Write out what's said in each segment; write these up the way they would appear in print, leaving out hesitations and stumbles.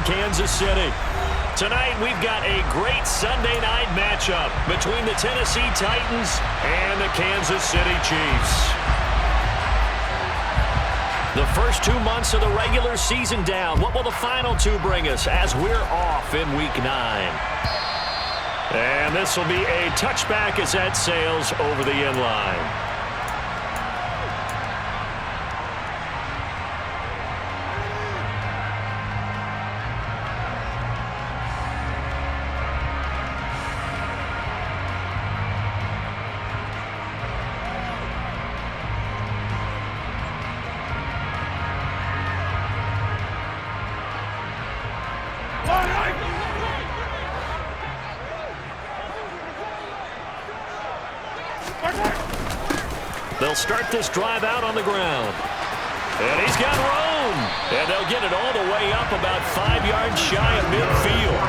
in Kansas City. Tonight, we've got a great Sunday night matchup between the Tennessee Titans and the Kansas City Chiefs. The first 2 months of the regular season down. What will the final two bring us as we're off in Week 9? And this will be a touchback as that sails over the end line. They'll start this drive out on the ground. And he's got room. And they'll get it all the way up about 5 yards shy of midfield.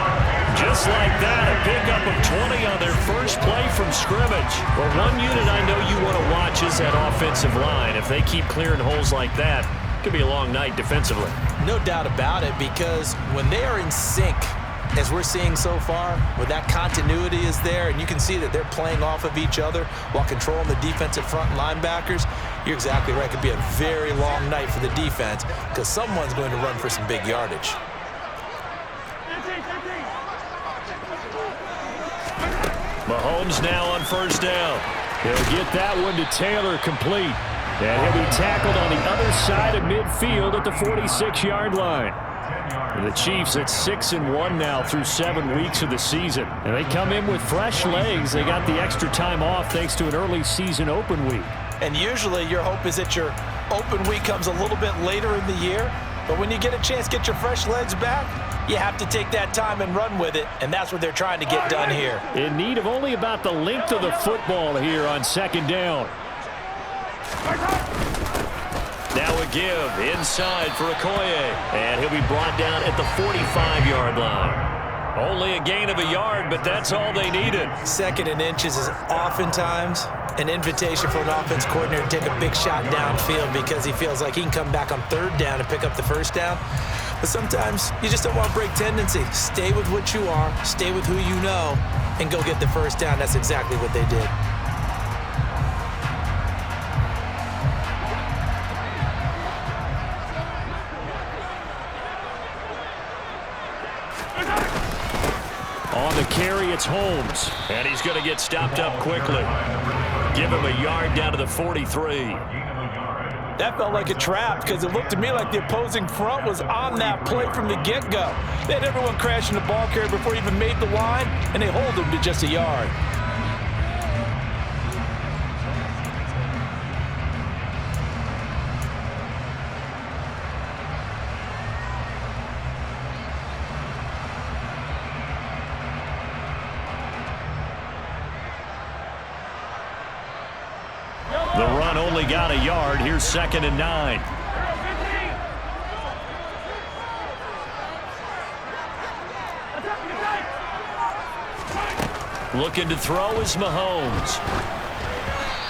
Just like that, a pickup of 20 on their first play from scrimmage. Well, one unit I know you want to watch is that offensive line. If they keep clearing holes like that, it could be a long night defensively. No doubt about it, because when they are in sync, as we're seeing so far, where that continuity is there, and you can see that they're playing off of each other while controlling the defensive front linebackers, you're exactly right. It could be a very long night for the defense because someone's going to run for some big yardage. Mahomes now on first down. He'll get that one to Taylor complete. And he'll be tackled on the other side of midfield at the 46-yard line. The Chiefs at 6-1 now through 7 weeks of the season. And they come in with fresh legs. They got the extra time off thanks to an early season open week. And usually your hope is that your open week comes a little bit later in the year. But when you get a chance to get your fresh legs back, you have to take that time and run with it. And that's what they're trying to get done here. In need of only about the length of the football here on second down. Now a give inside for Okoye. And he'll be brought down at the 45-yard line. Only a gain of a yard, but that's all they needed. Second and inches is oftentimes an invitation for an offense coordinator to take a big shot downfield because he feels like he can come back on third down and pick up the first down. But sometimes you just don't want to break tendency. Stay with what you are, stay with who you know, and go get the first down. That's exactly what they did. On the carry, it's Holmes. And he's going to get stopped up quickly. Give him a yard down to the 43. That felt like a trap because it looked to me like the opposing front was on that play from the get-go. They had everyone crashing the ball carrier before he even made the line, and they hold him to just a yard. The run only got a yard. Here's 2nd and 9. Looking to throw is Mahomes.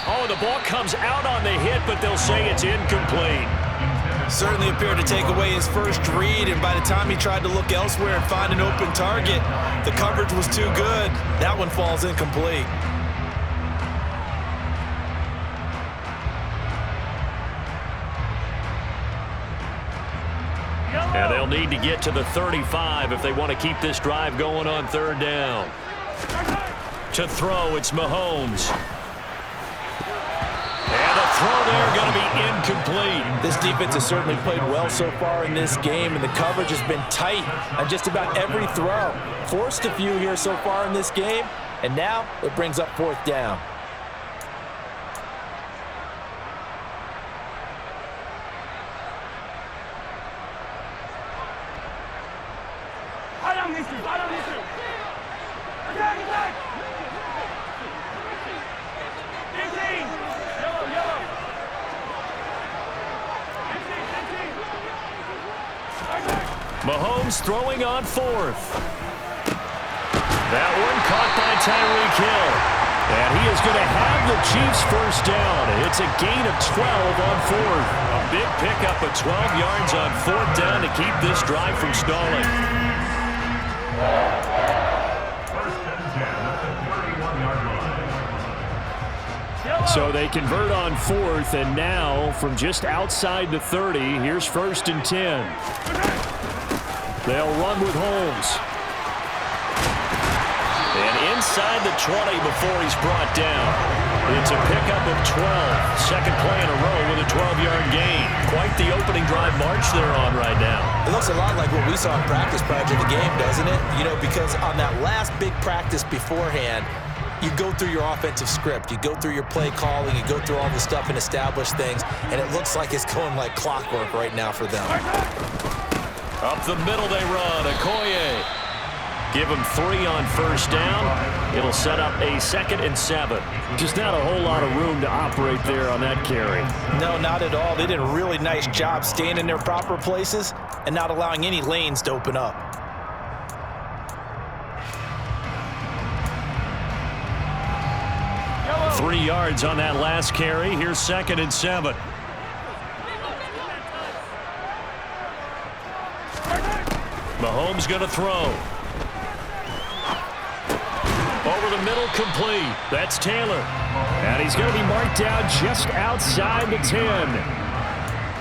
Oh, the ball comes out on the hit, but they'll say it's incomplete. Certainly appeared to take away his first read, and by the time he tried to look elsewhere and find an open target, the coverage was too good. That one falls incomplete. And they'll need to get to the 35 if they want to keep this drive going on third down. To throw, it's Mahomes. And the throw there going to be incomplete. This defense has certainly played well so far in this game, and the coverage has been tight on just about every throw. Forced a few here so far in this game, and now it brings up 4th down. Mahomes throwing on 4th. That one caught by Tyreek Hill. And he is going to have the Chiefs first down. It's a gain of 12 on fourth. A big pickup of 12 yards on fourth down to keep this drive from stalling. So they convert on fourth, and now from just outside the 30, here's 1st and 10. They'll run with Holmes. And inside the 20 before he's brought down. It's a pickup of 12. Second play in a row with a 12-yard gain. Quite the opening drive march they're on right now. It looks a lot like what we saw in practice prior to the game, doesn't it? You know, because on that last big practice beforehand, you go through your offensive script. You go through your play calling. You go through all the stuff and establish things. And it looks like it's going like clockwork right now for them. Up the middle they run. Okoye. Give him 3 on first down. It'll set up a 2nd and 7. Just not a whole lot of room to operate there on that carry. No, not at all. They did a really nice job staying in their proper places and not allowing any lanes to open up. Yellow. 3 yards on that last carry. Here's 2nd and 7. Mahomes going to throw. Over the middle, complete. That's Taylor. And he's going to be marked down just outside the 10.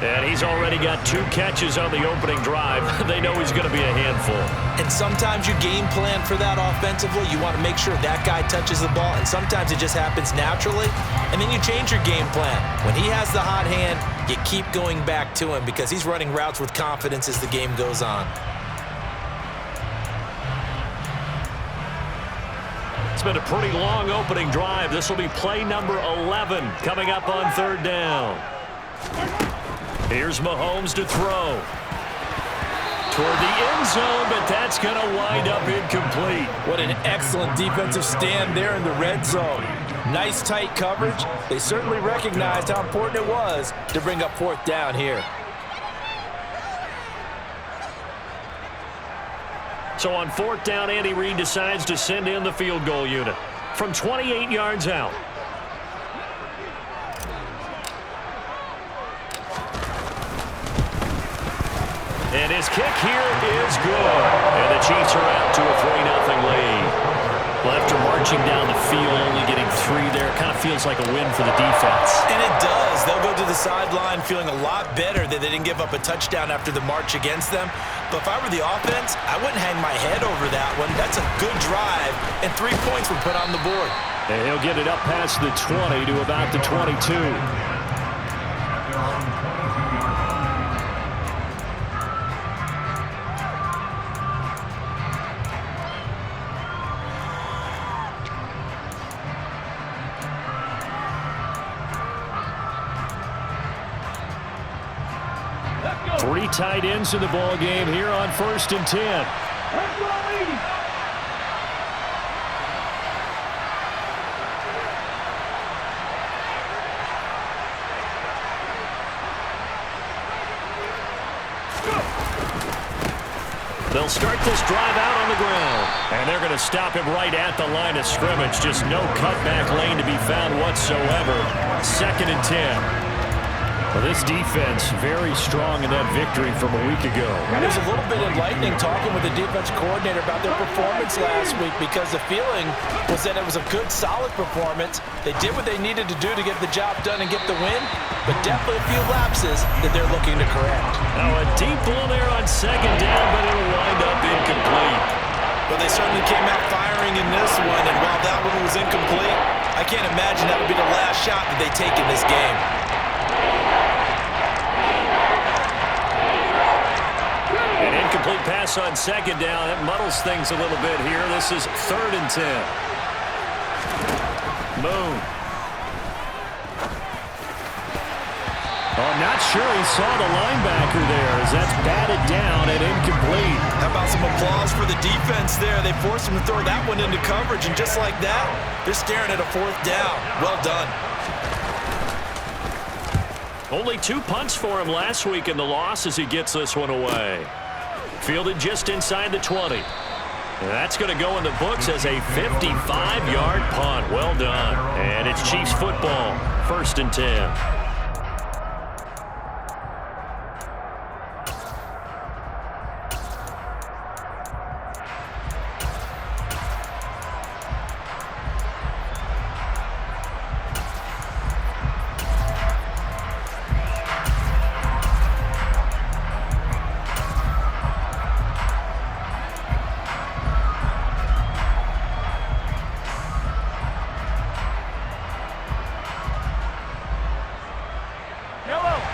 And he's already got 2 catches on the opening drive. They know he's going to be a handful. And sometimes you game plan for that offensively. You want to make sure that guy touches the ball. And sometimes it just happens naturally. And then you change your game plan. When he has the hot hand, you keep going back to him because he's running routes with confidence as the game goes on. It's been a pretty long opening drive. This will be play number 11 coming up on 3rd down. Here's Mahomes to throw. Toward the end zone, but that's going to wind up incomplete. What an excellent defensive stand there in the red zone. Nice tight coverage. They certainly recognized how important it was to bring up 4th down here. So on 4th down, Andy Reid decides to send in the field goal unit from 28 yards out. And his kick here is good. And the Chiefs are out to a 3-0 lead. Well, after marching down the field, only getting 3 there, it kind of feels like a win for the defense. And it does. They'll go to the sideline feeling a lot better that they didn't give up a touchdown after the march against them. But if I were the offense, I wouldn't hang my head over that one. That's a good drive, and 3 points were put on the board. And he'll get it up past the 20 to about the 22. Three tight ends in the ball game here on 1st and 10. They'll start this drive out on the ground. And they're going to stop him right at the line of scrimmage. Just no cutback lane to be found whatsoever. 2nd and 10. Well, this defense very strong in that victory from a week ago. It was a little bit enlightening talking with the defense coordinator about their performance last week because the feeling was that it was a good, solid performance. They did what they needed to do to get the job done and get the win, but definitely a few lapses that they're looking to correct. Now a deep ball there on 2nd down, but it'll wind up incomplete. Well, they certainly came out firing in this one, and while that one was incomplete, I can't imagine that would be the last shot that they take in this game. An incomplete pass on 2nd down. That muddles things a little bit here. This is 3rd and 10. Moon. Oh, I'm not sure he saw the linebacker there as that's batted down and incomplete. How about some applause for the defense there? They forced him to throw that one into coverage, and just like that, they're staring at a 4th down. Well done. Only 2 punts for him last week in the loss as he gets this one away. Fielded just inside the 20. And that's going to go in the books as a 55-yard punt. Well done. And it's Chiefs football, 1st and 10.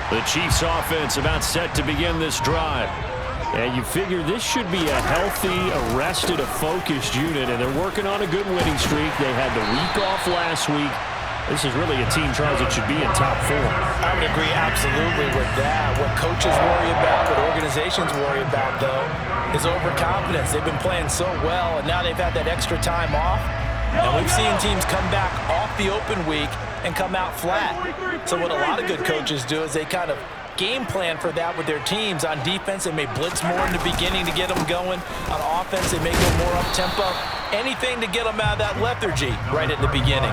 The Chiefs offense about set to begin this drive. And you figure this should be a healthy, arrested, a focused unit, and they're working on a good winning streak. They had the week off last week. This is really a team, Charles, that should be in top 4. I would agree absolutely with that. What coaches worry about, what organizations worry about, though, is overconfidence. They've been playing so well, and now they've had that extra time off. And we've seen teams come back off the open week and come out flat. So what a lot of good coaches do is they kind of game plan for that with their teams. On defense, they may blitz more in the beginning to get them going. On offense, they may go more up-tempo. Anything to get them out of that lethargy right at the beginning.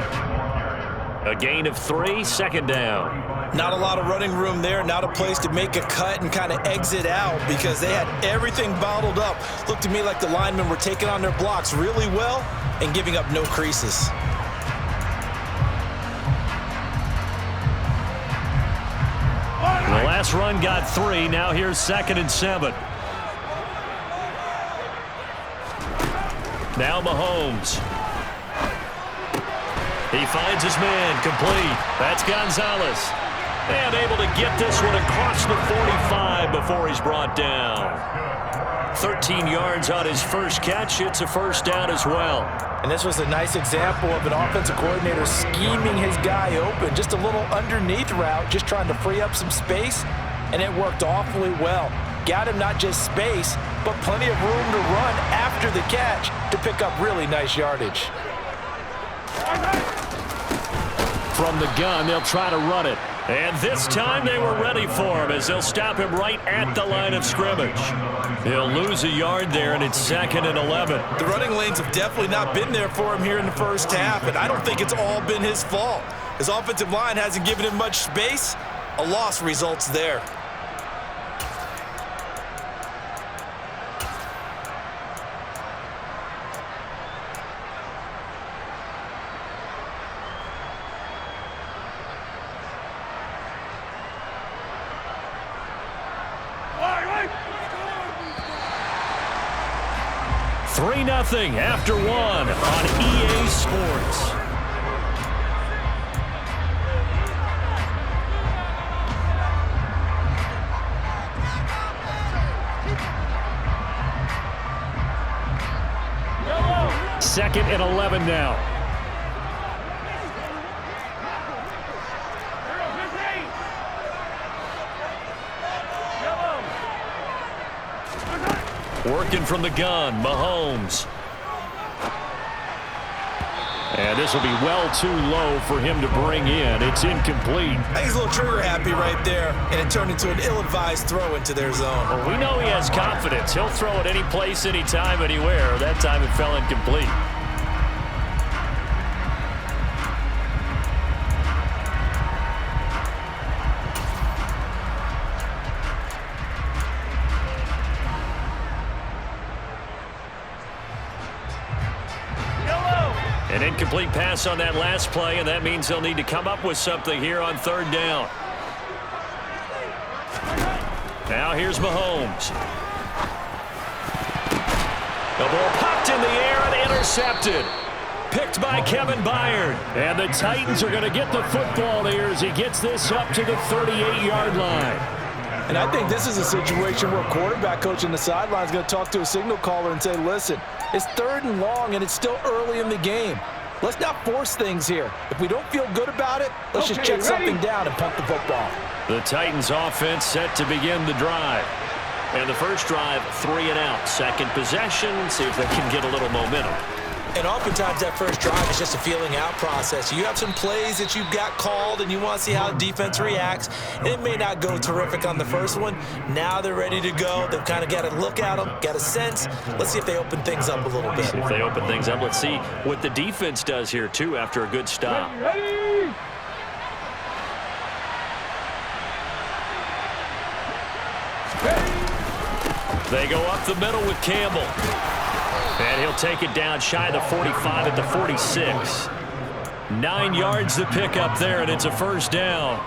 A gain of 3, 2nd down. Not a lot of running room there, not a place to make a cut and kind of exit out because they had everything bottled up. Looked to me like the linemen were taking on their blocks really well and giving up no creases. The last run got 3. Now here's 2nd and 7. Now Mahomes. He finds his man, complete. That's Gonzalez. And able to get this one across the 45 before he's brought down. 13 yards on his first catch. It's a 1st down as well. And this was a nice example of an offensive coordinator scheming his guy open. Just a little underneath route, just trying to free up some space, and it worked awfully well. Got him not just space, but plenty of room to run after the catch to pick up really nice yardage. From the gun, they'll try to run it. And this time they were ready for him as they'll stop him right at the line of scrimmage. He'll lose a yard there, and it's 2nd and 11. The running lanes have definitely not been there for him here in the first half, and I don't think it's all been his fault. His offensive line hasn't given him much space. A loss results there. Nothing after 1 on EA Sports. Second and 11 now. Working from the gun, Mahomes. And this will be well too low for him to bring in. It's incomplete. I think he's a little trigger happy right there, and it turned into an ill-advised throw into their zone. Well, we know he has confidence. He'll throw it any place, anytime, anywhere. That time it fell incomplete. An incomplete pass on that last play, and that means they'll need to come up with something here on 3rd down. Now here's Mahomes. The ball popped in the air and intercepted. Picked by Kevin Byard. And the Titans are going to get the football here as he gets this up to the 38-yard line. And I think this is a situation where a quarterback coach in the sideline is going to talk to a signal caller and say, listen, it's 3rd and long, and it's still early in the game. Let's not force things here. If we don't feel good about it, let's just check something down and punt the football. The Titans offense set to begin the drive. And the first drive, 3 and out. Second possession, see if they can get a little momentum. And oftentimes that first drive is just a feeling out process. You have some plays that you've got called and you want to see how the defense reacts. It may not go terrific on the first one. Now they're ready to go. They've kind of got to look at them, got a sense. Let's see if they open things up a little bit. If they open things up, let's see what the defense does here, too, after a good stop. Ready? They go up the middle with Campbell. And he'll take it down shy of the 45 at the 46. 9 yards to pick up there, and it's a first down.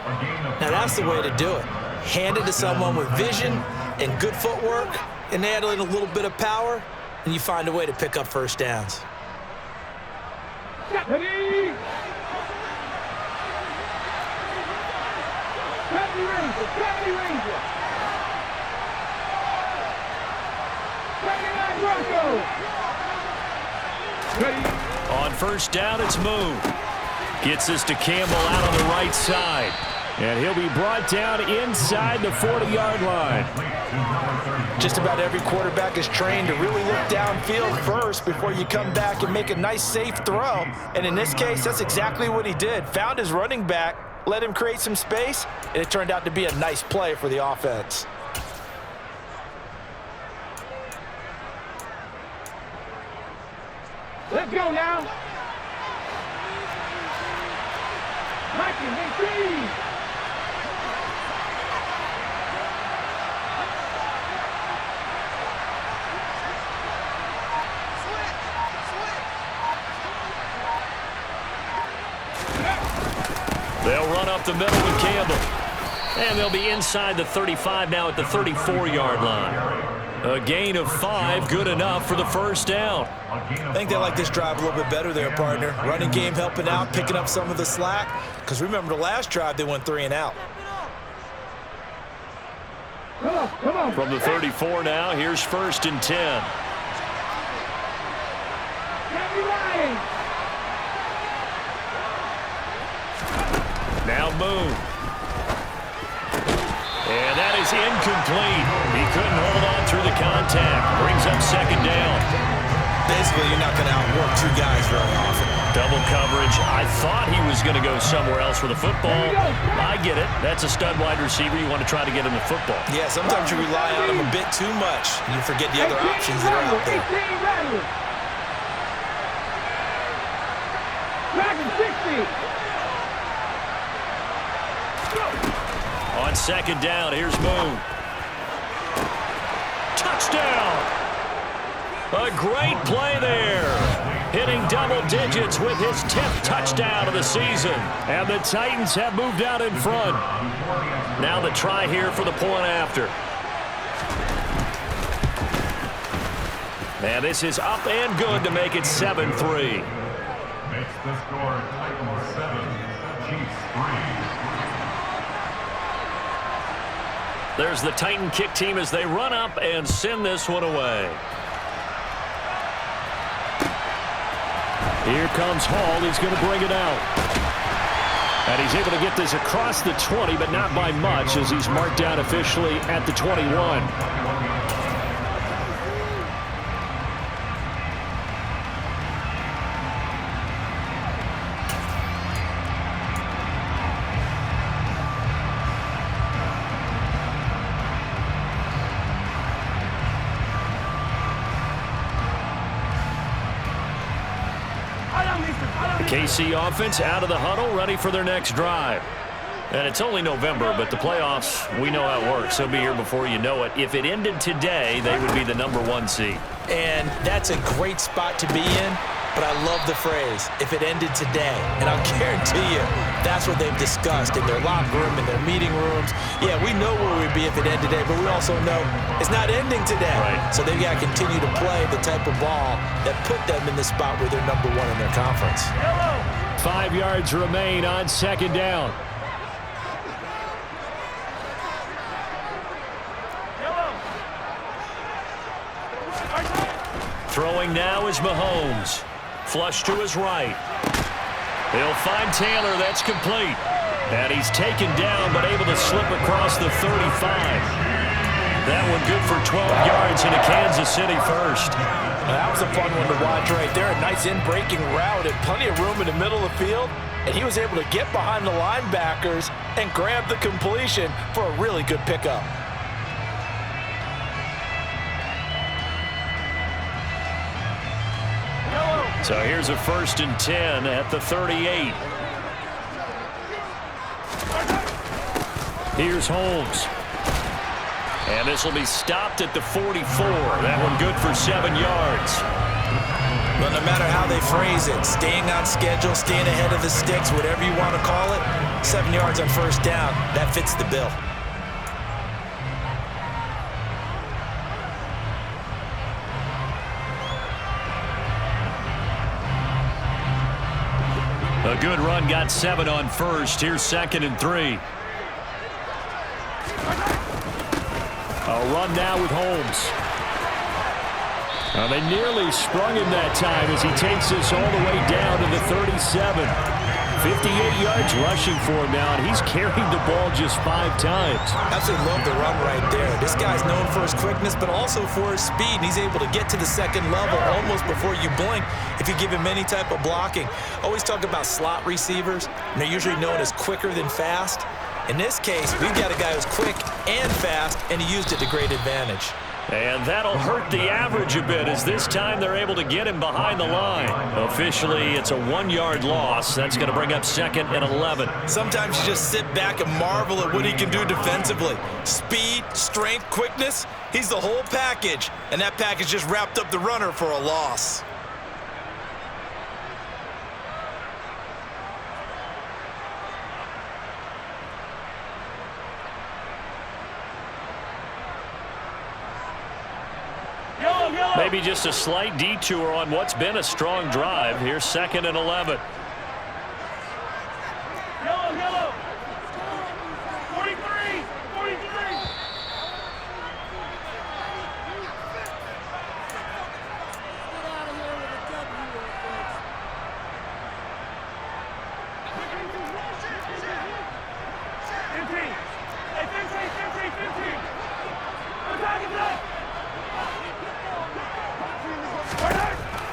Now that's the way to do it. Hand it to someone with vision and good footwork and add in a little bit of power, and you find a way to pick up first downs. Ready? Gravity Ranger. On first down, it's Moon. Gets this to Campbell out on the right side. And he'll be brought down inside the 40-yard line. Just about every quarterback is trained to really look downfield first before you come back and make a nice, safe throw. And in this case, that's exactly what he did. Found his running back, let him create some space, and it turned out to be a nice play for the offense. Let's go now. Mikey, retreat. They'll run up the middle with Campbell. And they'll be inside the 35 now at the 34-yard line. A gain of 5, good enough for the first down. I think they like this drive a little bit better there, partner. Running game helping out, picking up some of the slack. Because remember the last drive, they went 3 and out. Come on. From the 34 now, here's first and 10. Now Moon. And that is incomplete. He couldn't hold on through the contact. Brings up second down. Basically, you're not going to outwork 2 guys very often. Double coverage. I thought he was going to go somewhere else for the football. I get it. That's a stud wide receiver. You want to try to get him the football. Yeah, sometimes you rely on him a bit too much, and you forget the other options that are out there. Dragon 60. On second down, here's Moon. Touchdown! A great play there. Hitting double digits with his 10th touchdown of the season. And the Titans have moved out in front. Now the try here for the point after. And this is up and good to make it 7-3. Makes the score Titans 7, Chiefs 3. There's the Titan kick team as they run up and send this one away. Here comes Hall. He's going to bring it out. And he's able to get this across the 20, but not by much as he's marked down officially at the 21. KC offense out of the huddle, ready for their next drive. And it's only November, but the playoffs, we know how it works. They'll be here before you know it. If it ended today, they would be the #1 seed. And that's a great spot to be in, but I love the phrase, if it ended today. And I'll guarantee you, that's what they've discussed in their locker room, in their meeting rooms. Yeah, we know where we'd be if it ended today, but we also know it's not ending today. Right. So they've got to continue to play the type of ball that put them in the spot where they're #1 in their conference. 5 yards remain on second down. Throwing now is Mahomes. Flush to his right. He'll find Taylor. That's complete. And he's taken down, but able to slip across the 35. That one good for 12 yards into Kansas City first. That was a fun one to watch right there. A nice in-breaking route and plenty of room in the middle of the field. And he was able to get behind the linebackers and grab the completion for a really good pickup. So here's a 1st and 10 at the 38. Here's Holmes. And this will be stopped at the 44. That one good for 7 yards. Well, no matter how they phrase it, staying on schedule, staying ahead of the sticks, whatever you want to call it, 7 yards on 1st down, that fits the bill. A good run got 7 on 1st. Here's 2nd and 3. A run now with Holmes. They nearly sprung him that time as he takes this all the way down to the 37. 58 yards rushing for him now, and he's carried the ball just 5 times. Absolutely love the run right there. This guy's known for his quickness, but also for his speed. And he's able to get to the 2nd level almost before you blink if you give him any type of blocking. Always talk about slot receivers, and they're usually known as quicker than fast. In this case, we've got a guy who's quick and fast, and he used it to great advantage. And that'll hurt the average a bit as this time they're able to get him behind the line. Officially, it's a 1-yard loss. That's going to bring up 2nd and 11. Sometimes you just sit back and marvel at what he can do defensively. Speed, strength, quickness, he's the whole package. And that package just wrapped up the runner for a loss. Maybe just a slight detour on what's been a strong drive. Here's 2nd and 11. Yellow. 43.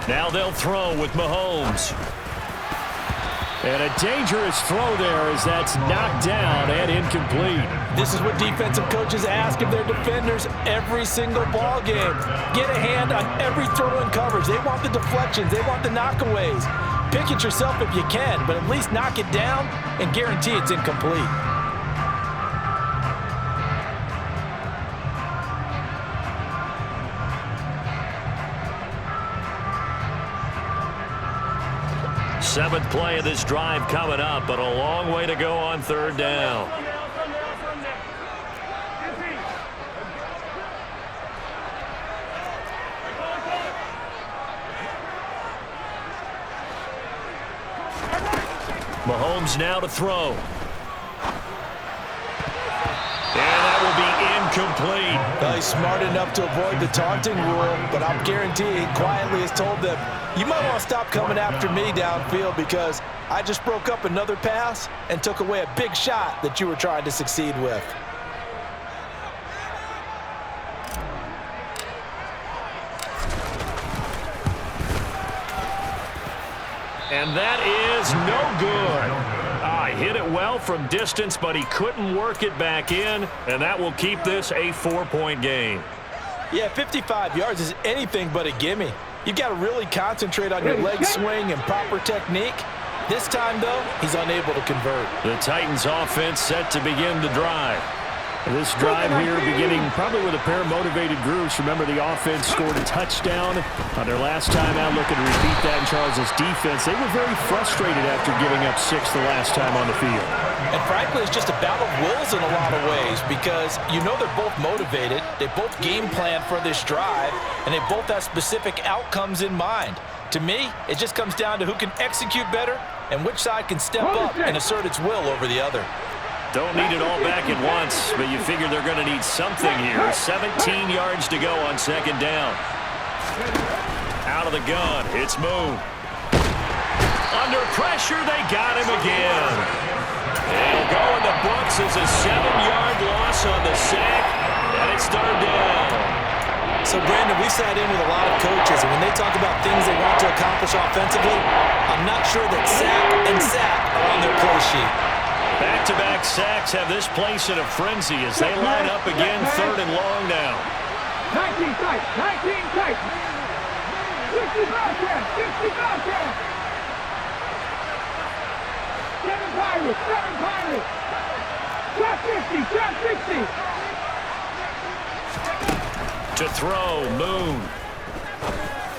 Now they'll throw with Mahomes. And a dangerous throw there as that's knocked down and incomplete. This is what defensive coaches ask of their defenders every single ball game. Get a hand on every throw in coverage. They want the deflections. They want the knockaways. Pick it yourself if you can, but at least knock it down and guarantee it's incomplete. Seventh play of this drive coming up, but a long way to go on 3rd down. Mahomes now to throw. And that will be incomplete. Well, he's smart enough to avoid the taunting rule, but I'm guaranteeing he quietly has told them, you might want to stop coming after me downfield because I just broke up another pass and took away a big shot that you were trying to succeed with. And that is no good. Hit it well from distance, but he couldn't work it back in, and that will keep this a 4-point game. Yeah, 55 yards is anything but a gimme. You've got to really concentrate on your leg swing and proper technique. This time, though, he's unable to convert. The Titans offense set to begin the drive. This drive here beginning probably with a pair of motivated groups. Remember, the offense scored a touchdown on their last time out, looking to repeat that in Charles' defense. They were very frustrated after giving up 6 the last time on the field. And frankly, it's just a battle of wills in a lot of ways because you know they're both motivated, they both game plan for this drive, and they both have specific outcomes in mind. To me, it just comes down to who can execute better and which side can step up and assert its will over the other. Don't need it all back at once, but you figure they're going to need something here. 17 yards to go on 2nd down. Out of the gun, it's Moon. Under pressure, they got him again. It'll go in the books as a 7-yard loss on the sack. And it's third down. So, Brandon, we sat in with a lot of coaches, and when they talk about things they want to accomplish offensively, I'm not sure that sack and sack are on their play sheet. Back-to-back sacks have this place in a frenzy as they line up again, third and long now. 19 tight, 19 tight. 65 count, 65 count. 7 Pirates, 7 Pirates. Drop 50, drop 60. To throw, Moon.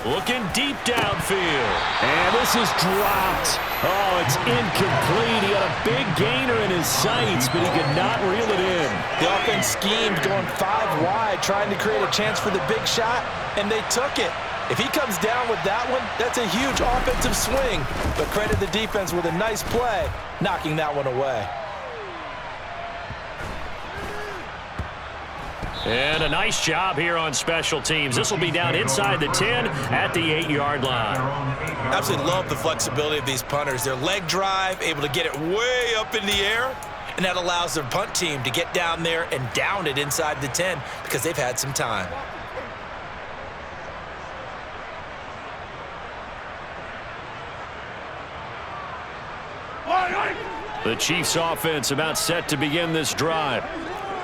Looking deep downfield. And this is dropped. Oh, it's incomplete. He had a big gainer in his sights, but he could not reel it in. The offense schemed going 5 wide, trying to create a chance for the big shot, and they took it. If he comes down with that one, that's a huge offensive swing. But credit the defense with a nice play, knocking that one away. And a nice job here on special teams. This will be down inside the 10 at the 8-yard line. Absolutely love the flexibility of these punters. Their leg drive, able to get it way up in the air, and that allows their punt team to get down there and down it inside the 10 because they've had some time. The Chiefs offense about set to begin this drive.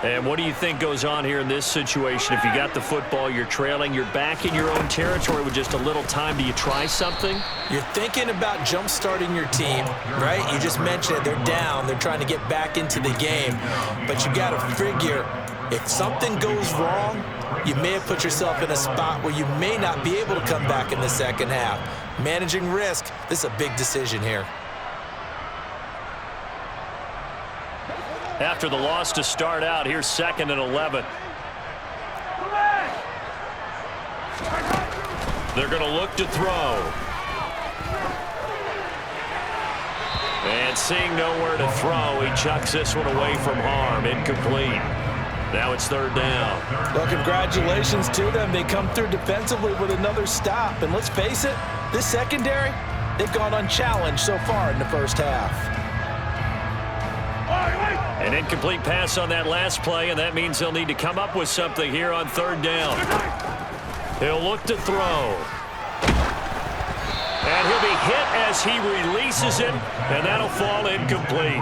And what do you think goes on here in this situation? If you got the football, you're trailing, you're back in your own territory with just a little time. Do you try something? You're thinking about jump-starting your team, right? You just mentioned it. They're down. They're trying to get back into the game. But you got to figure, if something goes wrong, you may have put yourself in a spot where you may not be able to come back in the second half. Managing risk, this is a big decision here. After the loss to start out, here's 2nd and 11. They're going to look to throw. And seeing nowhere to throw, he chucks this one away from harm. Incomplete. Now it's 3rd down. Well, congratulations to them. They come through defensively with another stop. And let's face it, this secondary, they've gone unchallenged so far in the first half. An incomplete pass on that last play, and that means they'll need to come up with something here on 3rd down. He'll look to throw. And he'll be hit as he releases it, and that'll fall incomplete.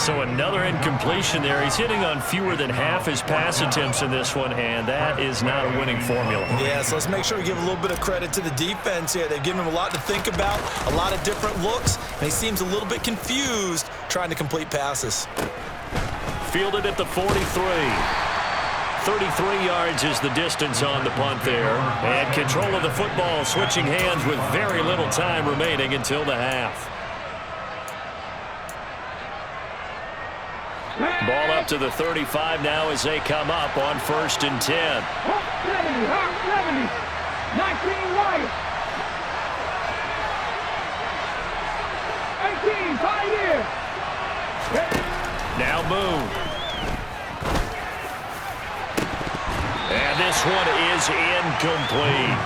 So another incompletion there. He's hitting on fewer than half his pass attempts in this one, and that is not a winning formula. Yeah, so let's make sure we give a little bit of credit to the defense here. They've given him a lot to think about, a lot of different looks, and he seems a little bit confused trying to complete passes. Fielded at the 43. 33 yards is the distance on the punt there. And control of the football, switching hands with very little time remaining until the half. Ball up to the 35 now as they come up on 1st and 10. 70, 19 right. 18, Pioneer. Now Moon. And this one is incomplete.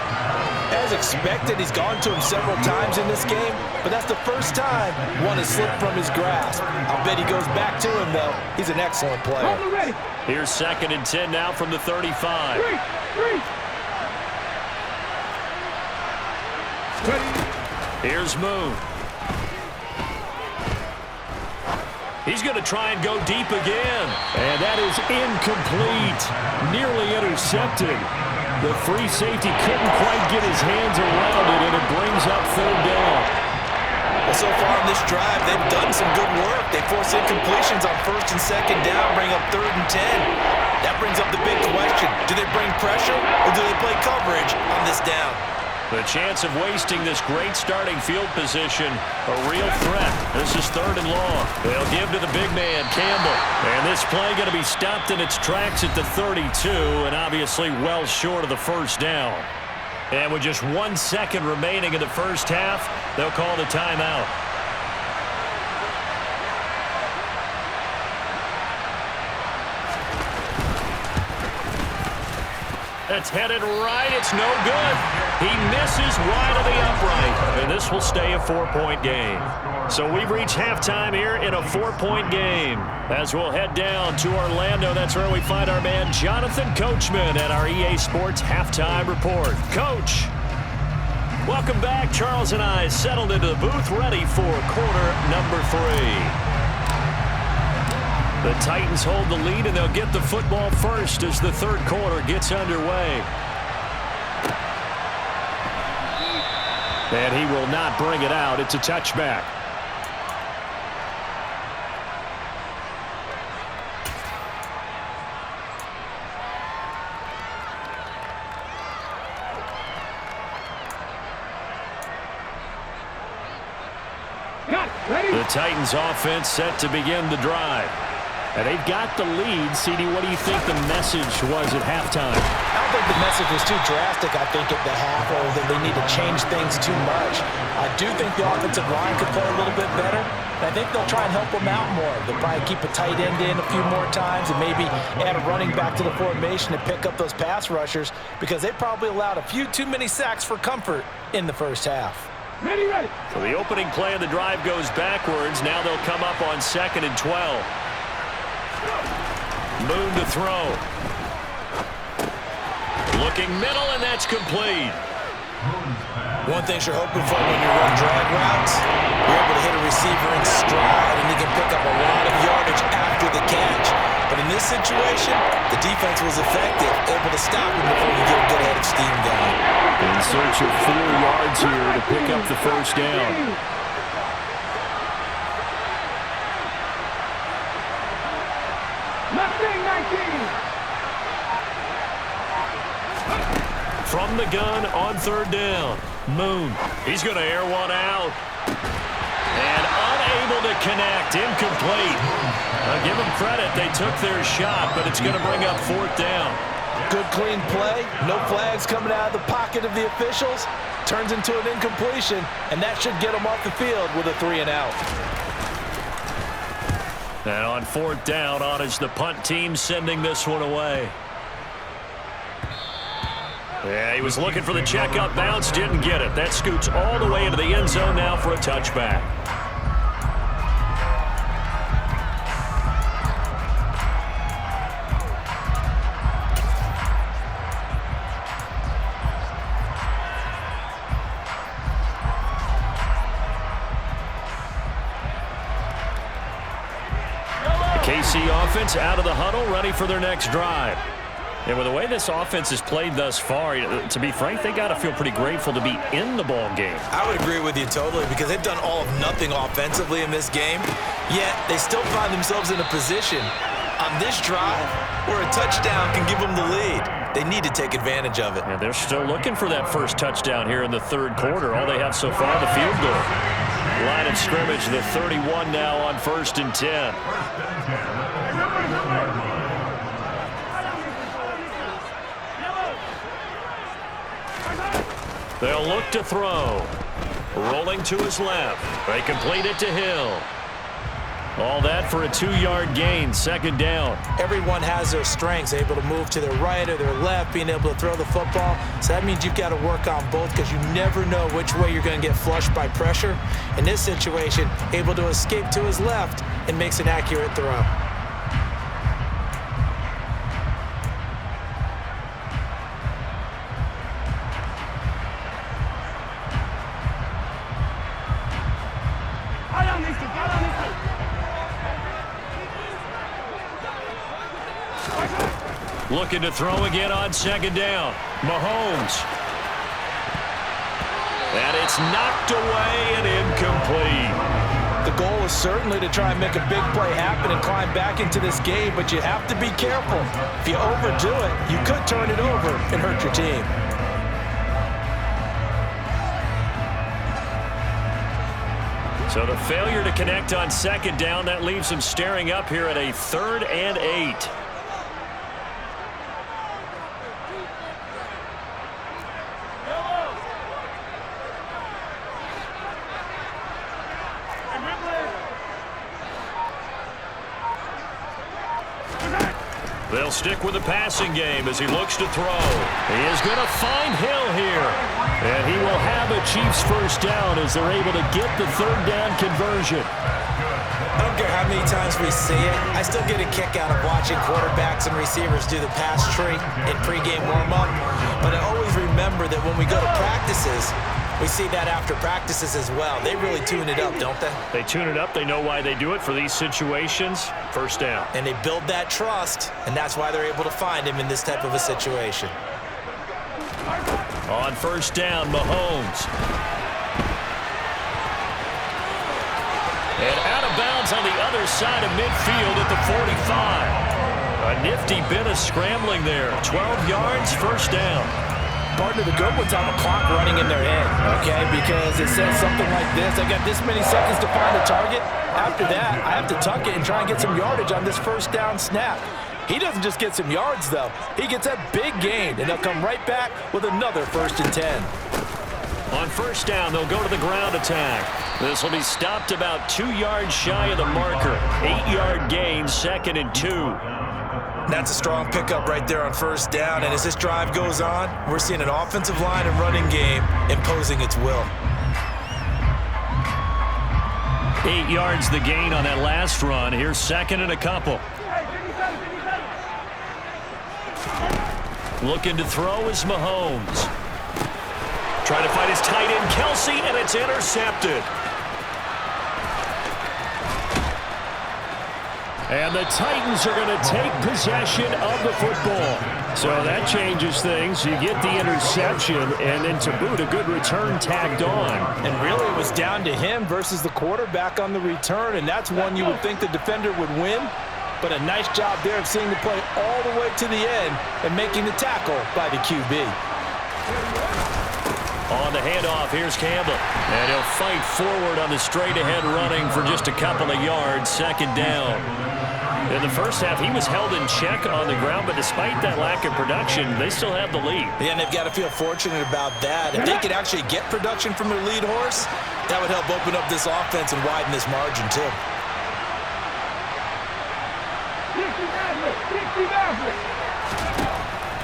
As expected, he's gone to him several times in this game, but that's the first time one has slipped from his grasp. I'll bet he goes back to him, though. He's an excellent player. Here's 2nd and 10 now from the 35. Here's Moon. He's going to try and go deep again. And that is incomplete. Nearly intercepted. The free safety couldn't quite get his hands around it, and it brings up 3rd down. Well, so far in this drive, they've done some good work. They force incompletions on 1st and 2nd down, bring up 3rd and 10. That brings up the big question. Do they bring pressure, or do they play coverage on this down? The chance of wasting this great starting field position, a real threat. This is 3rd and long. They'll give to the big man, Campbell. And this play going to be stopped in its tracks at the 32, and obviously well short of the 1st down. And with just 1 second remaining in the first half, they'll call the timeout. It's headed right. It's no good. He misses wide of the upright. And this will stay a 4-point game. So we've reached halftime here in a 4-point game. As we'll head down to Orlando, that's where we find our man Jonathan Coachman at our EA Sports Halftime Report. Coach, welcome back. Charles and I settled into the booth, ready for quarter number 3. The Titans hold the lead, and they'll get the football first as the third quarter gets underway. And he will not bring it out. It's a touchback. The Titans offense set to begin the drive. And they've got the lead. CD, what do you think the message was at halftime? I don't think the message was too drastic, I think, at the half, or that they need to change things too much. I do think the offensive line could play a little bit better. And I think they'll try and help them out more. They'll probably keep a tight end in a few more times and maybe add a running back to the formation to pick up those pass rushers, because they probably allowed a few too many sacks for comfort in the first half. Ready, ready. So the opening play of the drive goes backwards. Now they'll come up on 2nd and 12. Moon to throw. Looking middle, and that's complete. One thing you're hoping for when you run drag routes, you're able to hit a receiver in stride, and he can pick up a lot of yardage after the catch. But in this situation, the defense was effective, able to stop him before he get a good head of steam going. In search of 4 yards here to pick up the first down. From the gun on 3rd down. Moon. He's going to air one out. And unable to connect. Incomplete. I'll give them credit. They took their shot, but it's going to bring up 4th down. Good clean play. No flags coming out of the pocket of the officials. Turns into an incompletion, and that should get them off the field with a 3-and-out. And on 4th down, on is the punt team sending this one away. Yeah, he was looking for the check-up bounce, didn't get it. That scoots all the way into the end zone now for a touchback. The KC offense out of the huddle, ready for their next drive. And with the way this offense has played thus far, to be frank, they got to feel pretty grateful to be in the ball game. I would agree with you totally, because they've done all of nothing offensively in this game, yet they still find themselves in a position on this drive where a touchdown can give them the lead. They need to take advantage of it. And they're still looking for that first touchdown here in the 3rd quarter. All they have so far, the field goal. Line of scrimmage, the 31 now on 1st and 10. They'll look to throw. Rolling to his left. They complete it to Hill. All that for a 2-yard gain, 2nd down. Everyone has their strengths, able to move to their right or their left, being able to throw the football. So that means you've got to work on both, because you never know which way you're going to get flushed by pressure. In this situation, able to escape to his left and makes an accurate throw. Looking to throw again on 2nd down. Mahomes. And it's knocked away and incomplete. The goal is certainly to try and make a big play happen and climb back into this game, but you have to be careful. If you overdo it, you could turn it over and hurt your team. So the failure to connect on 2nd down, that leaves them staring up here at a 3rd and 8. They'll They'll stick with the passing game as he looks to throw. He is going to find Hill here. And he will have a Chiefs first down as they're able to get the third down conversion. I don't care how many times we see it. I still get a kick out of watching quarterbacks and receivers do the pass tree in pregame warm-up. But I always remember that when we go to practices, we see that after practices as well. They really tune it up, don't they? They tune it up. They know why they do it for these situations. First down. And they build that trust, and that's why they're able to find him in this type of a situation. On first down, Mahomes. And out of bounds on the other side of midfield at the 45. A nifty bit of scrambling there. 12 yards, first down. Partner, the good ones have a clock running in their head, okay? Because it says something like this. I got this many seconds to find the target. After that, I have to tuck it and try and get some yardage on this first down snap. He doesn't just get some yards, though. He gets a big gain, and they'll come right back with another 1st and 10. On first down, they'll go to the ground attack. This will be stopped about 2 yards shy of the marker. 8-yard gain, 2nd and 2. That's a strong pickup right there on first down. And as this drive goes on, we're seeing an offensive line and running game imposing its will. 8 yards the gain on that last run. Here's 2nd and a couple. Looking to throw is Mahomes. Trying to find his tight end, Kelsey, and it's intercepted. And the Titans are going to take possession of the football. So that changes things. You get the interception, and then to boot, a good return tagged on. And really, it was down to him versus the quarterback on the return, and that's one you would think the defender would win. But a nice job there of seeing the play all the way to the end and making the tackle by the QB. On the handoff, here's Campbell. And he'll fight forward on the straight-ahead running for just a couple of yards, 2nd down. In the first half, he was held in check on the ground, but despite that lack of production, they still have the lead. Yeah, and they've got to feel fortunate about that. If they could actually get production from their lead horse, that would help open up this offense and widen this margin, too. 60 Maverick.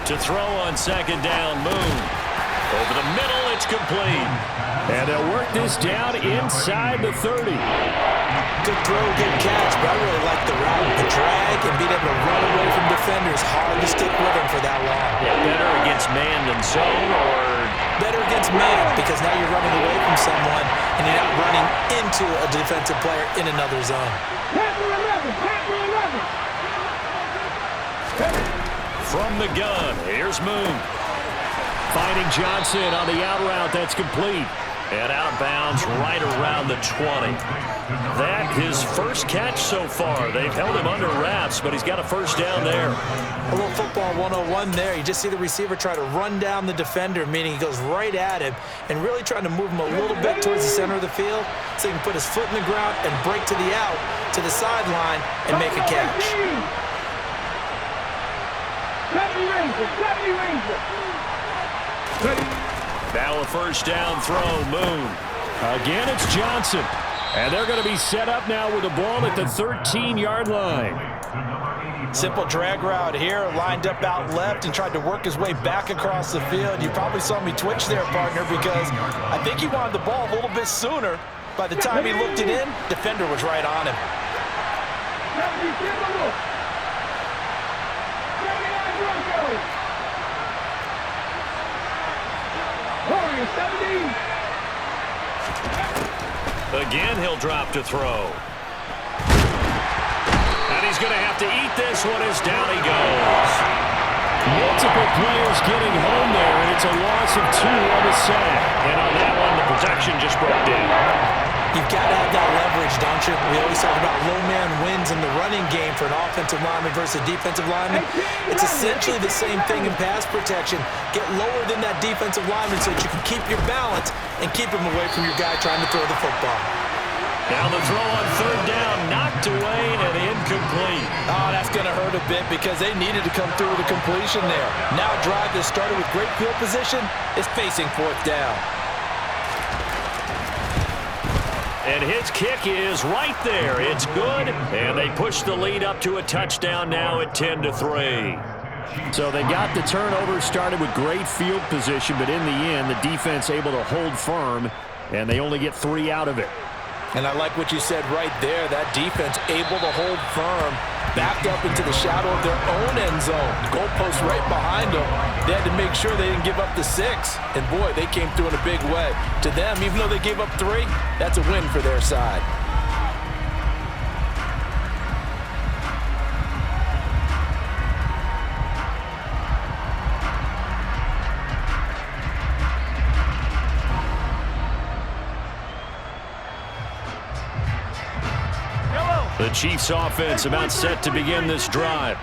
To throw on 2nd down, Moon. Over the middle, it's complete. And they'll work this down inside the 30. Good throw, good catch, but I really like the route. The drag and being able to run away from defenders, hard to stick with him for that long. Yeah, better against man than zone, or better against man, because now you're running away from someone and you're not running into a defensive player in another zone. Panther 11, Panther 11. from the gun, here's Moon. Finding Johnson on the out route, that's complete. And out of bounds right around the 20. That his first catch so far. They've held him under wraps, but he's got a first down there. A little football 101 there. You just see the receiver try to run down the defender, meaning he goes right at him and really trying to move him a little bit towards the center of the field so he can put his foot in the ground and break to the out, to the sideline, and make a catch. 70 Ranger. Ready? Now a first down throw, Moon. Again, it's Johnson. And they're going to be set up now with the ball at the 13-yard line. Simple drag route here, lined up out left and tried to work his way back across the field. You probably saw me twitch there, partner, because I think he wanted the ball a little bit sooner. By the time he looked it in, defender was right on him. 70. Again, he'll drop to throw. And he's going to have to eat this one as down he goes. Multiple players getting home there, and it's a loss of 2 on the sack. And on that one, the protection just broke down. You've got to have that leverage, don't you? We always talk about low man wins in the running game for an offensive lineman versus a defensive lineman. It's essentially the same thing in pass protection. Get lower than that defensive lineman so that you can keep your balance and keep him away from your guy trying to throw the football. Now the throw on third down, knocked away and incomplete. Oh, that's going to hurt a bit because they needed to come through with a completion there. Now a drive that started with great field position is facing fourth down. and his kick is right there. It's good, and they push the lead up to a touchdown now at 10-3. So they got the turnover started with great field position, but in the end, the defense able to hold firm, and they only get 3 out of it. And I like what you said right there. That defense able to hold firm, backed up into the shadow of their own end zone. The goalpost right behind them. They had to make sure they didn't give up the 6. And, boy, they came through in a big way. To them, even though they gave up 3, that's a win for their side. The Chiefs offense about set to begin this drive.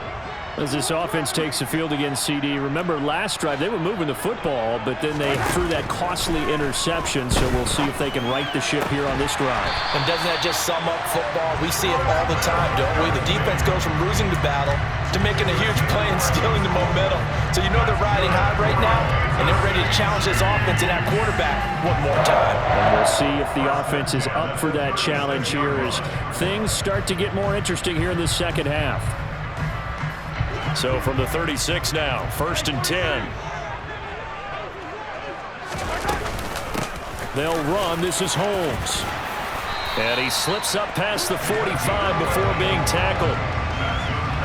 As this offense takes the field against CD, remember last drive they were moving the football, but then they threw that costly interception, so we'll see if they can right the ship here on this drive. And doesn't that just sum up football? We see it all the time, don't we? The defense goes from losing the battle to making a huge play and stealing the momentum. So you know they're riding high right now, and they're ready to challenge this offense and that quarterback one more time. And we'll see if the offense is up for that challenge here as things start to get more interesting here in the second half. So from the 36 now, 1st and 10. They'll run. This is Holmes. And he slips up past the 45 before being tackled.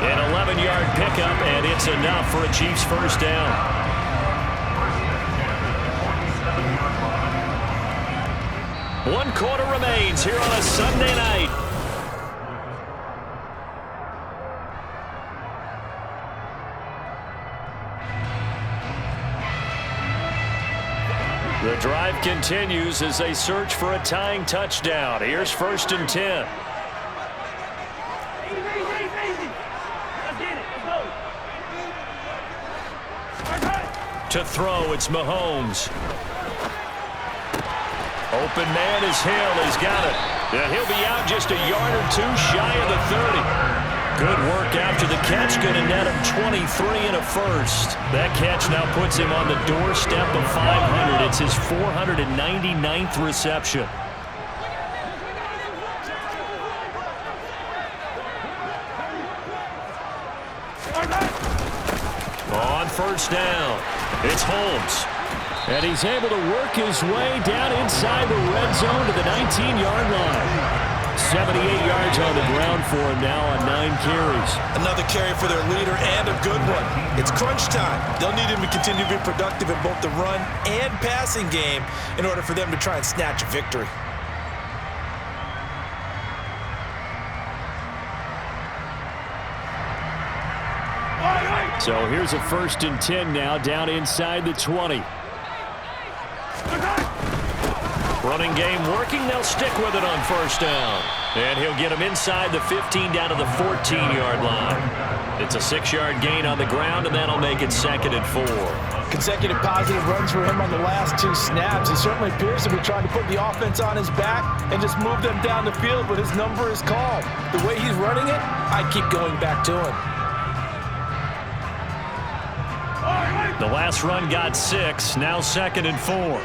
An 11-yard pickup, and it's enough for a Chiefs first down. One quarter remains here on a Sunday night. The drive continues as they search for a tying touchdown. Here's 1st and 10. To throw, it's Mahomes. Open man is Hill. He's got it. And he'll be out just a yard or 2 shy of the 30. Good work after the catch. Going to net him 23 and a first. That catch now puts him on the doorstep of 500. It's his 499th reception. On 1st down, it's Holmes. And he's able to work his way down inside the red zone to the 19-yard line. 78 yards on the ground for him now on 9 carries. Another carry for their leader and a good one. It's crunch time. They'll need him to continue to be productive in both the run and passing game in order for them to try and snatch a victory. So here's a 1st and 10 now down inside the 20. Running game working. They'll stick with it on 1st down. And he'll get him inside the 15 down to the 14-yard line. It's a 6-yard gain on the ground, and that'll make it 2nd and 4. Consecutive positive runs for him on the last 2 snaps. He certainly appears to be trying to put the offense on his back and just move them down the field, but his number is called. The way he's running it, I keep going back to him. The last run got 6. Now 2nd and 4.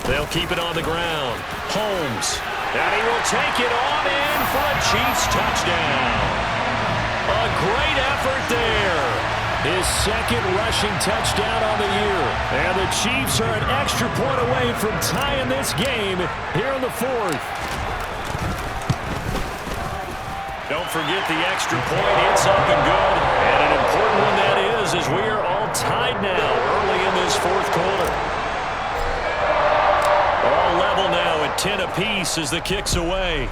They'll keep it on the ground. Holmes. And he will take it on in for a Chiefs touchdown. A great effort there. His 2nd rushing touchdown on the year. And the Chiefs are an extra point away from tying this game here in the 4th. Don't forget the extra point. It's up and good. And an important one that is, as we are all tied now early in this 4th quarter. All level now at 10 apiece as the kick's away.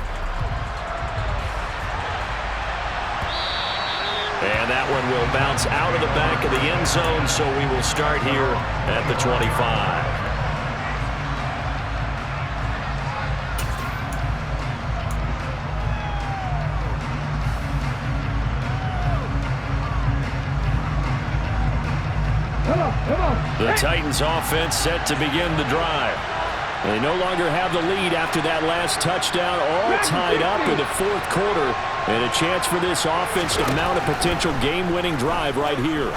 And that one will bounce out of the back of the end zone, so we will start here at the 25. The Titans offense set to begin the drive. They no longer have the lead after that last touchdown, all tied up in the fourth quarter, and a chance for this offense to mount a potential game-winning drive right here.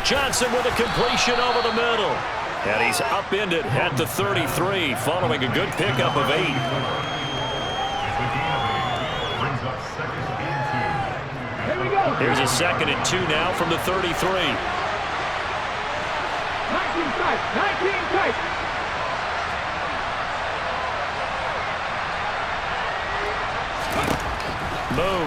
Johnson with a completion over the middle. And he's upended at the 33, following a good pickup of 8. Here's a 2nd and 2 now from the 33. 19 tight, 19 tight. Moon.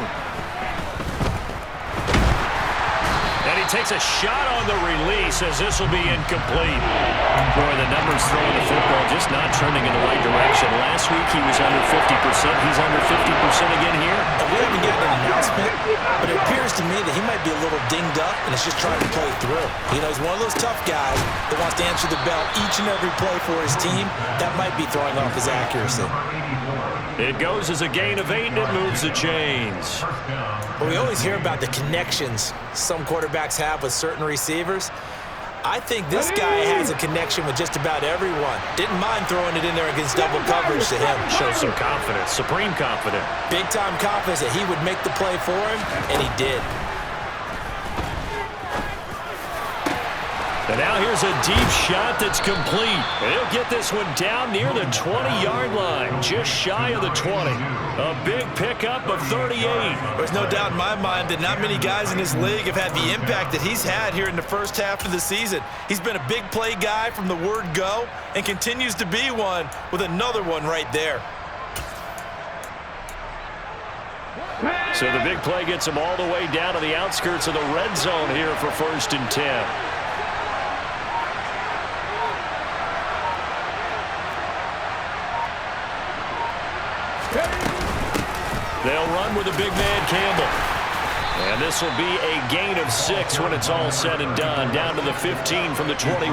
And he takes a shot on the release as this will be incomplete. Boy, the numbers throwing the football just not trending in the right direction. Last week he was under 50%. He's under 50% again here. And we haven't gotten an announcement, but it appears to me that he might be a little dinged up and is just trying to play through. You know, he's one of those tough guys that wants to answer the bell each and every play for his team. That might be throwing off his accuracy. It goes as a gain of 8, and it moves the chains. But we always hear about the connections some quarterbacks have with certain receivers. I think this guy has a connection with just about everyone. Didn't mind throwing it in there against double coverage to him. Shows some confidence, supreme confidence. Big-time confidence that he would make the play for him, and he did. And now here's a deep shot that's complete. He'll get this one down near the 20-yard line, just shy of the 20. A big pickup of 38. There's no doubt in my mind that not many guys in this league have had the impact that he's had here in the first half of the season. He's been a big play guy from the word go and continues to be one with another one right there. So the big play gets him all the way down to the outskirts of the red zone here for 1st and 10. They'll run with a big man, Campbell. And this will be a gain of 6 when it's all said and done. Down to the 15 from the 21.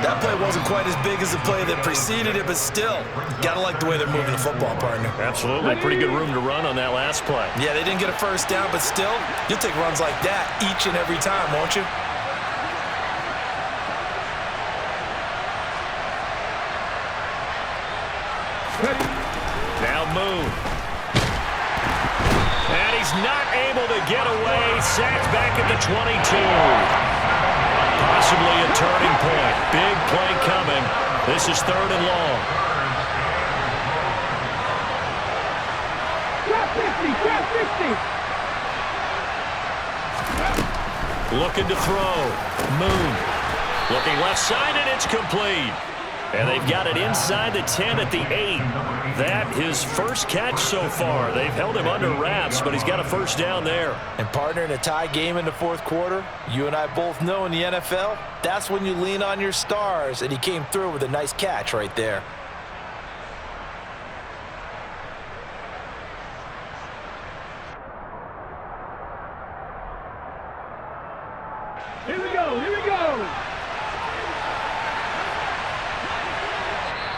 That play wasn't quite as big as the play that preceded it, but still, gotta like the way they're moving the football, partner. Absolutely. Pretty good room to run on that last play. Yeah, they didn't get a first down, but still, you'll take runs like that each and every time, won't you? Now Moon. And he's not able to get away. Sacked back at the 22. Possibly a turning point. Big play coming. This is 3rd and long. Drop 50, drop 50. Looking to throw. Moon. Looking left side, and it's complete. And they've got it inside the 10 at the 8. That his first catch so far. They've held him under wraps, but he's got a first down there. And partner, in a tie game in the fourth quarter, you and I both know in the NFL, that's when you lean on your stars, and he came through with a nice catch right there. Here we go, here we go.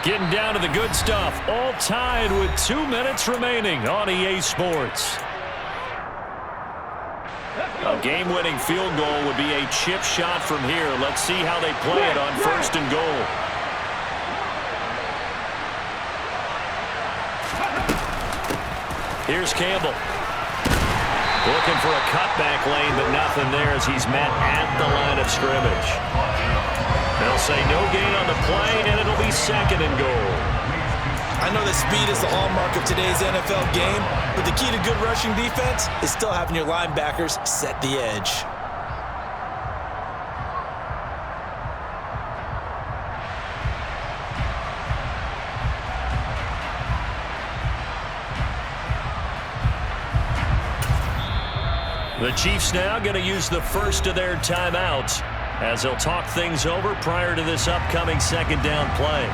Getting down to the good stuff. All tied with 2 minutes remaining on EA Sports. A game-winning field goal would be a chip shot from here. Let's see how they play it on 1st and goal. Here's Campbell. Looking for a cutback lane, but nothing there as he's met at the line of scrimmage. They'll say no gain on the play, and it'll be 2nd and goal. I know that speed is the hallmark of today's NFL game, but the key to good rushing defense is still having your linebackers set the edge. The Chiefs now going to use the first of their timeouts as they'll talk things over prior to this upcoming 2nd down play.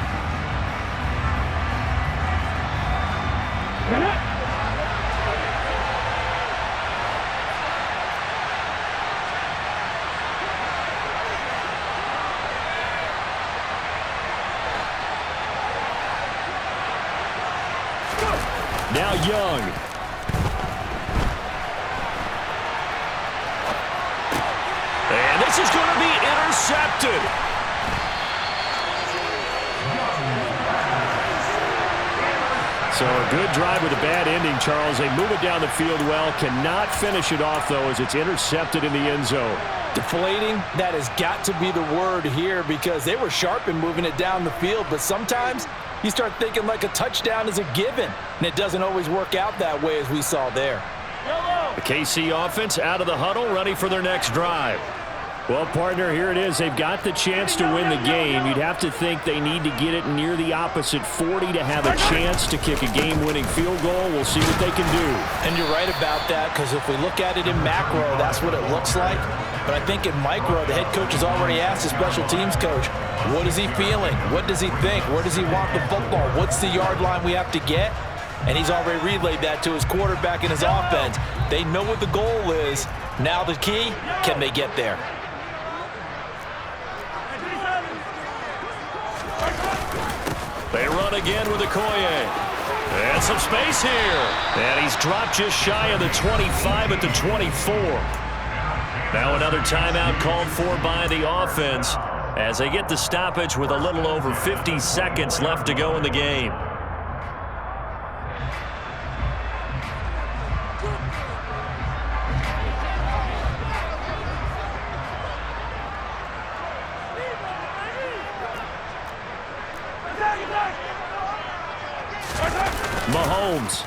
Now Young. And this is going to be intercepted. So a good drive with a bad ending, Charles. They move it down the field well. Cannot finish it off, though, as it's intercepted in the end zone. Deflating, that has got to be the word here because they were sharp in moving it down the field, but sometimes you start thinking like a touchdown is a given, and it doesn't always work out that way as we saw there. The KC offense out of the huddle, ready for their next drive. Well, partner, here it is. They've got the chance to win the game. You'd have to think they need to get it near the opposite 40 to have a chance to kick a game-winning field goal. We'll see what they can do. And you're right about that, because if we look at it in macro, that's what it looks like. But I think in micro, the head coach has already asked the special teams coach, what is he feeling? What does he think? Where does he want the football? What's the yard line we have to get? And he's already relayed that to his quarterback and his offense. They know what the goal is. Now the key, can they get there? They run again with Okoye. And some space here. And he's dropped just shy of the 25 at the 24. Now another timeout called for by the offense as they get the stoppage with a little over 50 seconds left to go in the game. Mahomes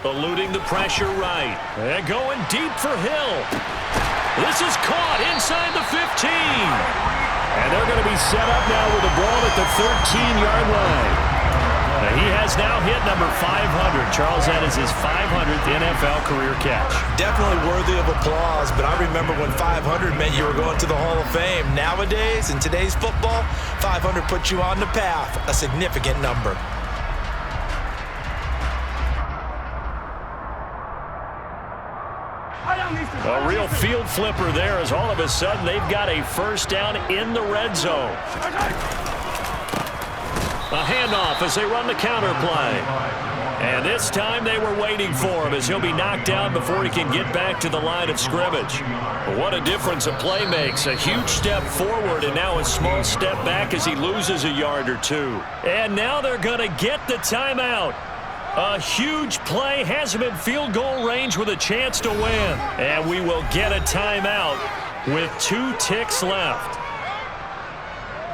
eluding the pressure right. And going deep for Hill. This is caught inside the 15. And they're going to be set up now with the ball at the 13-yard line. He has now hit number 500. Charles, that is his 500th NFL career catch. Definitely worthy of applause, but I remember when 500 meant you were going to the Hall of Fame. Nowadays, in today's football, 500 puts you on the path, a significant number. A real field flipper there as all of a sudden they've got a first down in the red zone. A handoff as they run the counter play. And this time they were waiting for him as he'll be knocked down before he can get back to the line of scrimmage. What a difference a play makes. A huge step forward and now a small step back as he loses a yard or two. And now they're going to get the timeout. A huge play has him in field goal range with a chance to win. And we will get a timeout with 2 ticks left.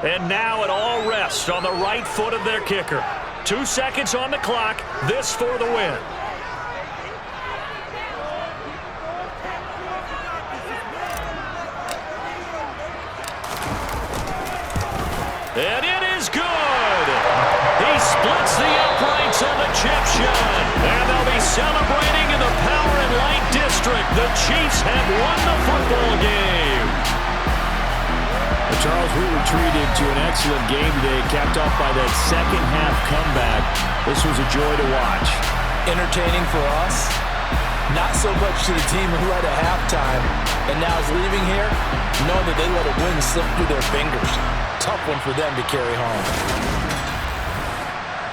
And now it all rests on the right foot of their kicker. 2 seconds on the clock. This for the win. And it is good. He splits the uprights on the chip shot. And they'll be celebrating in the Power and Light District. The Chiefs have won the football game. Charles, we were treated to an excellent game today, capped off by that second-half comeback. This was a joy to watch. Entertaining for us, not so much to the team who led at halftime and now is leaving here, knowing that they let a win slip through their fingers. Tough one for them to carry home.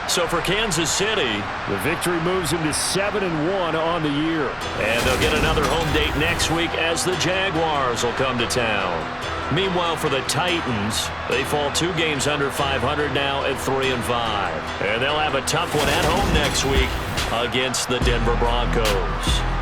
So for Kansas City, the victory moves them to 7-1 on the year. And they'll get another home date next week as the Jaguars will come to town. Meanwhile, for the Titans, they fall 2 games under 500 now at 3-5. And they'll have a tough one at home next week against the Denver Broncos.